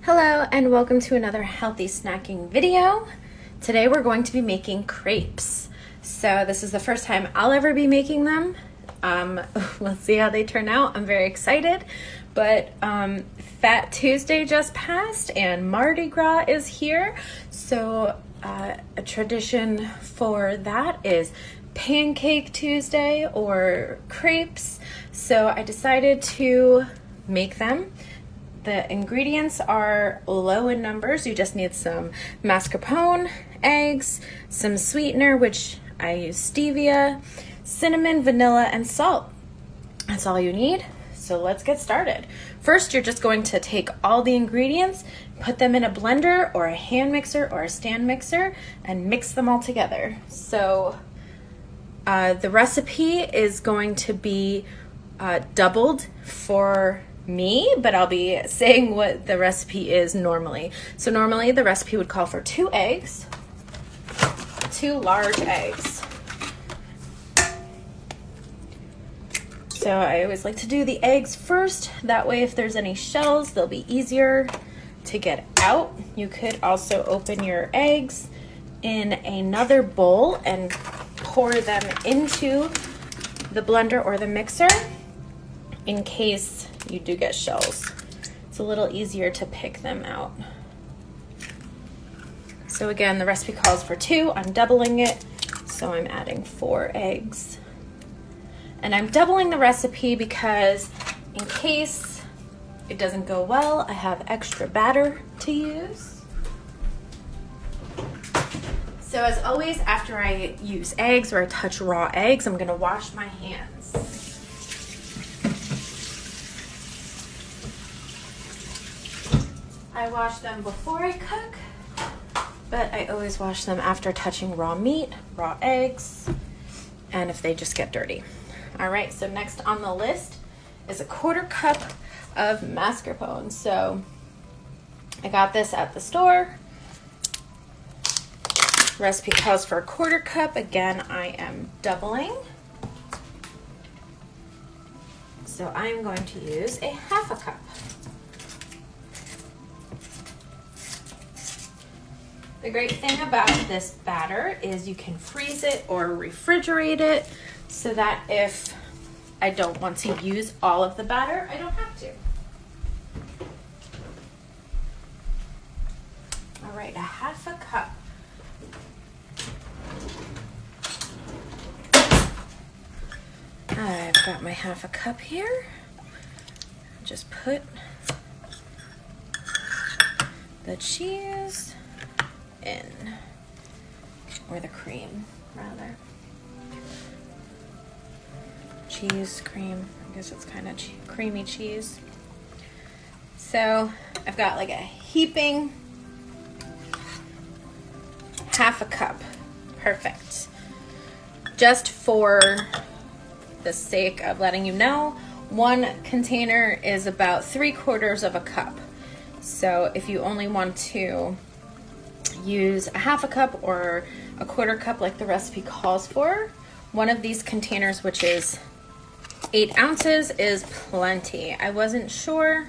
Hello and welcome to another healthy snacking video. Today we're going to be making crepes. So this is the first time I'll ever be making them. We'll see how they turn out. I'm very excited. But Fat Tuesday just passed and Mardi Gras is here. So a tradition for that is Pancake Tuesday or crepes. So I decided to make them. The ingredients are low in numbers. You just need some mascarpone, eggs, some sweetener, which I use stevia, cinnamon, vanilla, and salt. That's all you need. So let's get started. First, you're just going to take all the ingredients, put them in a blender or a hand mixer or a stand mixer, and mix them all together. So the recipe is going to be doubled for me, but I'll be saying what the recipe is normally. So normally the recipe would call for 2 eggs, 2 large eggs. So I always like to do the eggs first. That way if there's any shells, they'll be easier to get out. You could also open your eggs in another bowl and pour them into the blender or the mixer in case you do get shells. It's a little easier to pick them out. So again, the recipe calls for 2. I'm doubling it, so I'm adding 4 eggs. And I'm doubling the recipe because in case it doesn't go well, I have extra batter to use. So as always, after I use eggs or I touch raw eggs, I'm gonna wash my hands. I wash them before I cook, but I always wash them after touching raw meat, raw eggs, and if they just get dirty. All right, so next on the list is a 1/4 cup of mascarpone. So I got this at the store. Recipe calls for a 1/4 cup. Again, I am doubling. So I'm going to use a 1/2 cup. The great thing about this batter is you can freeze it or refrigerate it so that if I don't want to use all of the batter, I don't have to. All right, a 1/2 cup. I've got my 1/2 cup here. Just put the cheese in, or the cream rather. Cheese, cream, I guess it's kind of creamy cheese. So I've got like a heaping 1/2 cup. Perfect. Just for the sake of letting you know, 1 container is about 3/4 of a cup. So if you only want to use a 1/2 cup or a 1/4 cup like the recipe calls for, one of these containers, which is 8 ounces, is plenty. I wasn't sure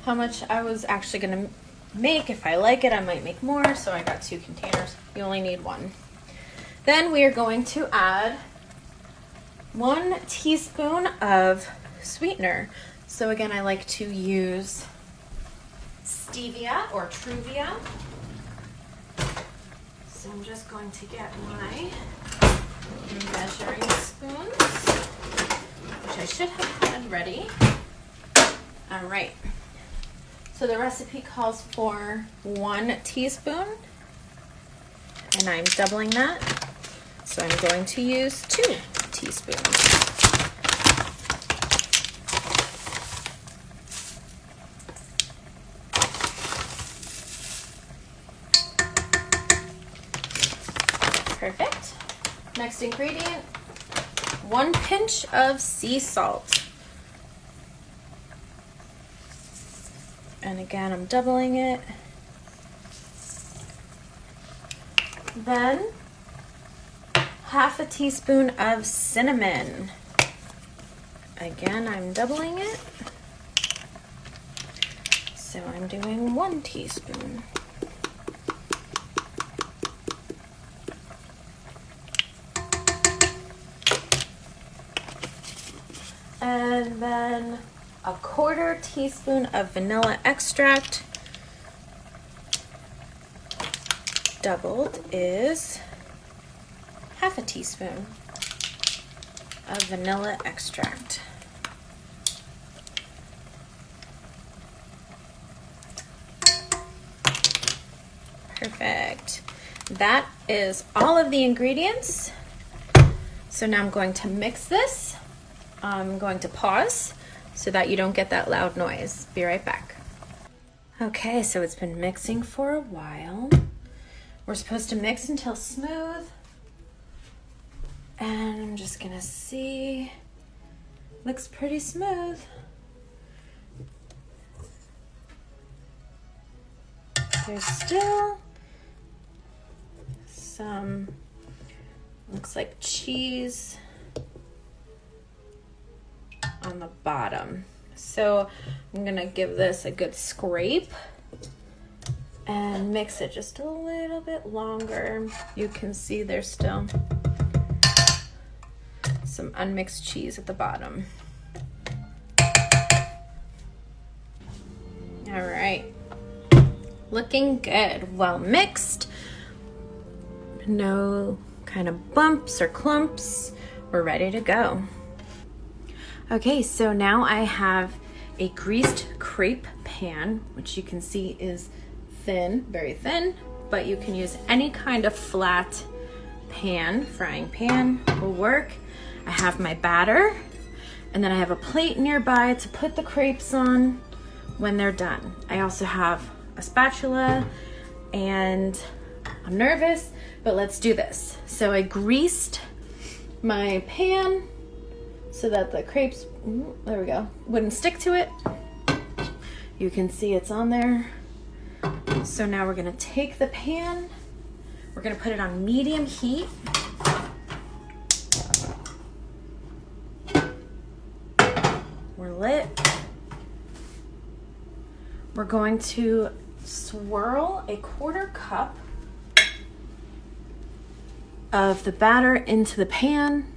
how much I was actually gonna make. If I like it, I might make more, so I got 2 containers. You only need 1. Then we are going to add 1 teaspoon of sweetener. So again, I like to use stevia or Truvia. So I'm just going to get my measuring spoons, which I should have had ready. All right. So the recipe calls for 1 teaspoon, and I'm doubling that. So I'm going to use 2 teaspoons. Perfect. Next ingredient, 1 pinch of sea salt. And again, I'm doubling it. Then 1/2 teaspoon of cinnamon. Again, I'm doubling it. So I'm doing 1 teaspoon. And then 1/4 teaspoon of vanilla extract. Doubled is 1/2 teaspoon of vanilla extract. Perfect. That is all of the ingredients. So now I'm going to mix this. I'm going to pause so that you don't get that loud noise. Be right back. Okay, so it's been mixing for a while. We're supposed to mix until smooth. And I'm just gonna see. Looks pretty smooth. There's still some, looks like cheese on the bottom. So I'm gonna give this a good scrape and mix it just a little bit longer. You can see there's still some unmixed cheese at the bottom. All right, looking good, well mixed. No kind of bumps or clumps. We're ready to go. Okay, so now I have a greased crepe pan, which you can see is thin, very thin, but you can use any kind of flat pan, frying pan will work. I have my batter, and then I have a plate nearby to put the crepes on when they're done. I also have a spatula, and I'm nervous, but let's do this. So I greased my pan so that the crepes, there we go, wouldn't stick to it. You can see it's on there. So now we're gonna take the pan, we're gonna put it on medium heat. We're lit. We're going to swirl a 1/4 cup of the batter into the pan.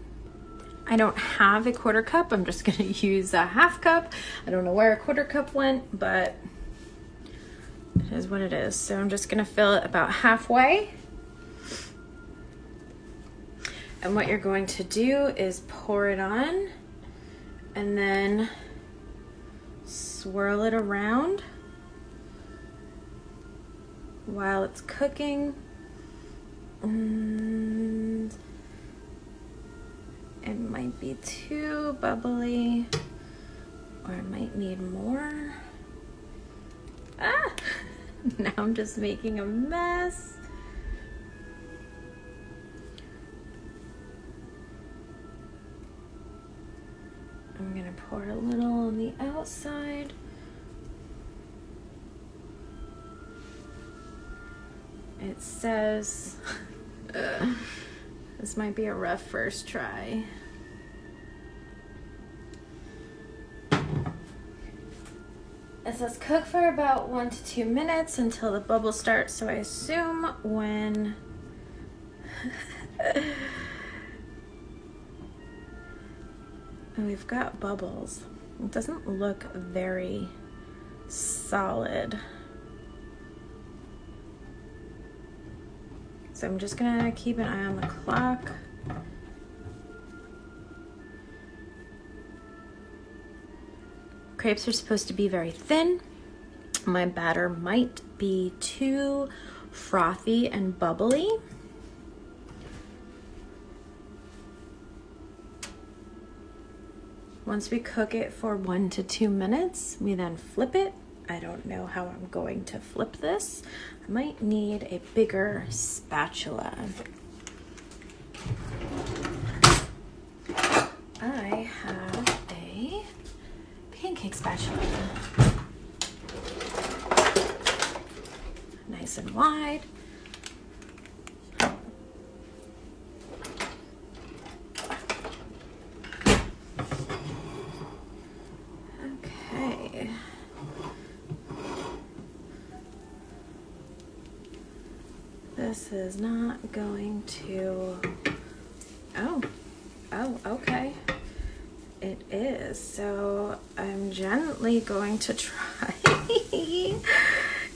I don't have a 1/4 cup. I'm just gonna use a 1/2 cup. I don't know where a 1/4 cup went, but it is what it is. So I'm just gonna fill it about halfway. And what you're going to do is pour it on and then swirl it around while it's cooking. And it might be too bubbly, or it might need more. Ah! Now I'm just making a mess. I'm gonna pour a little on the outside. It says, this might be a rough first try. It says cook for about 1 to 2 minutes until the bubbles start. So I assume when we've got bubbles, it doesn't look very solid. So I'm just gonna keep an eye on the clock. Crepes are supposed to be very thin. My batter might be too frothy and bubbly. Once we cook it for 1 to 2 minutes, we then flip it. I don't know how I'm going to flip this. I might need a bigger spatula. I have a pancake spatula. Nice and wide. Okay. This is not going to, oh, okay. It is. So I'm gently going to try.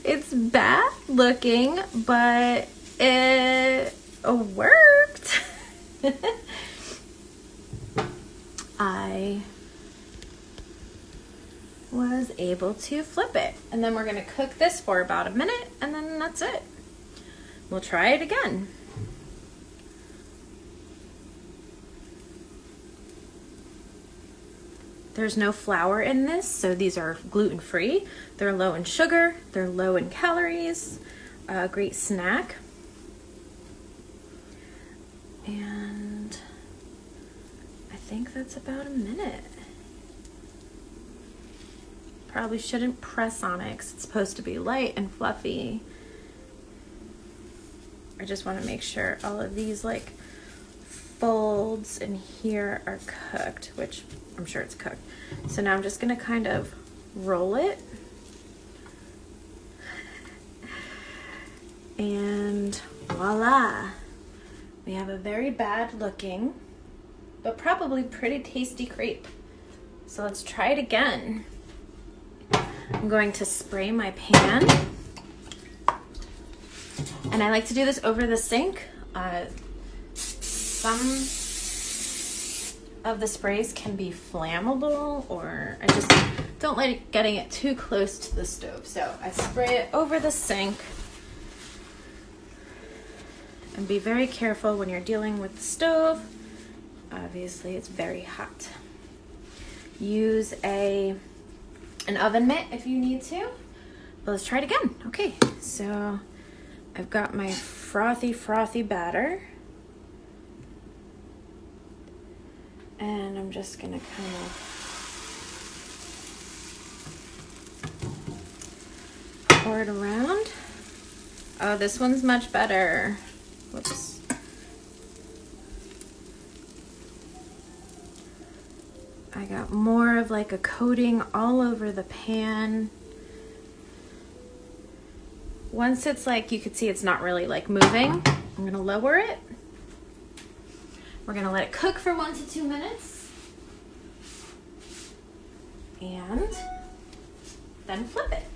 It's bad looking, but it worked. I was able to flip it. And then we're going to cook this for about a minute, and then that's it. We'll try it again. There's no flour in this, so these are gluten-free. They're low in sugar, they're low in calories, a great snack. And I think that's about a minute. Probably shouldn't press on it because it's supposed to be light and fluffy. I just want to make sure all of these like folds in here are cooked, which I'm sure it's cooked. So now I'm just gonna kind of roll it. And voila. We have a very bad looking, but probably pretty tasty crepe. So let's try it again. I'm going to spray my pan. And I like to do this over the sink. Some of the sprays can be flammable, or I just don't like getting it too close to the stove. So I spray it over the sink. And be very careful when you're dealing with the stove. Obviously, it's very hot. Use an oven mitt if you need to. But let's try it again. Okay, so I've got my frothy batter. And I'm just gonna kind of pour it around. Oh, this one's much better. Whoops. I got more of like a coating all over the pan. Once it's like, you could see it's not really like moving, I'm gonna lower it. We're gonna let it cook for 1 to 2 minutes. And then flip it.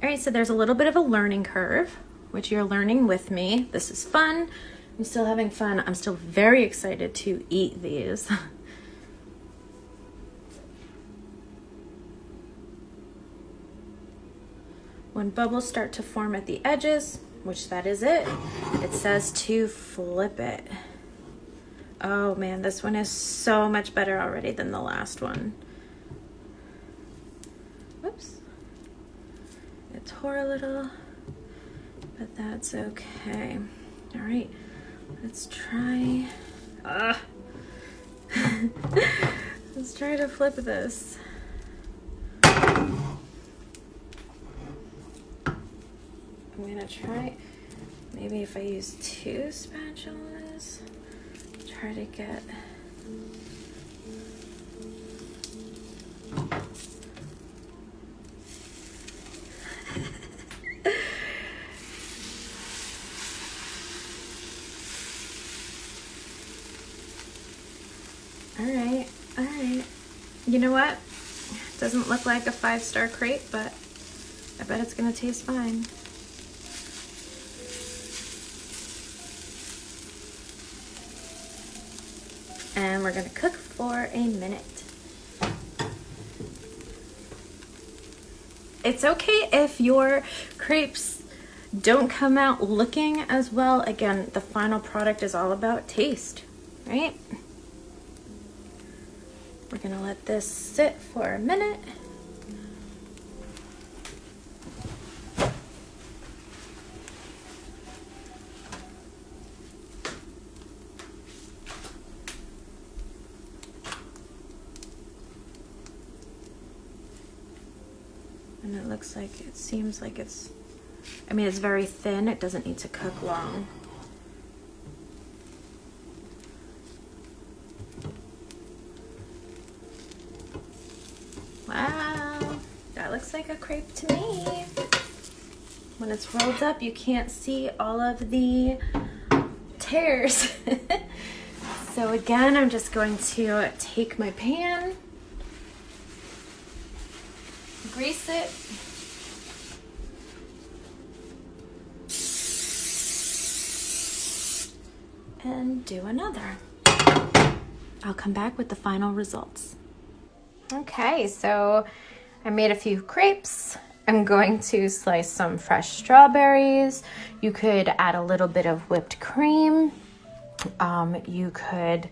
All right, so there's a little bit of a learning curve, which you're learning with me. This is fun. I'm still having fun. I'm still very excited to eat these. When bubbles start to form at the edges, which that is it says to flip it. Oh man, this one is so much better already than the last one. Whoops. It tore a little, but that's okay. All right, let's try. Let's try to flip this. I'm gonna try, maybe if I use 2 spatulas, try to get. All right. You know what? Doesn't look like a 5-star crepe, but I bet it's gonna taste fine. And we're gonna cook for a minute. It's okay if your crepes don't come out looking as well. Again, the final product is all about taste, right? We're gonna let this sit for a minute. And it looks like, it seems like it's, I mean, it's very thin. It doesn't need to cook long. Wow. looks like a crepe to me. When it's rolled up, you can't see all of the tears. So again, I'm just going to take my pan, grease it, and do another. I'll come back with the final results. Okay, so I made a few crepes. I'm going to slice some fresh strawberries. You could add a little bit of whipped cream. You could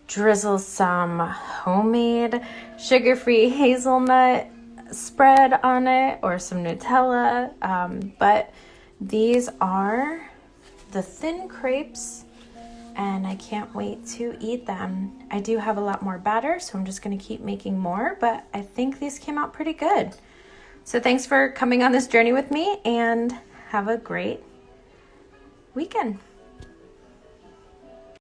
drizzle some homemade sugar-free hazelnut spread on it or some Nutella. But these are the thin crepes, and I can't wait to eat them. I do have a lot more batter, so I'm just gonna keep making more, but I think these came out pretty good. So thanks for coming on this journey with me, and have a great weekend.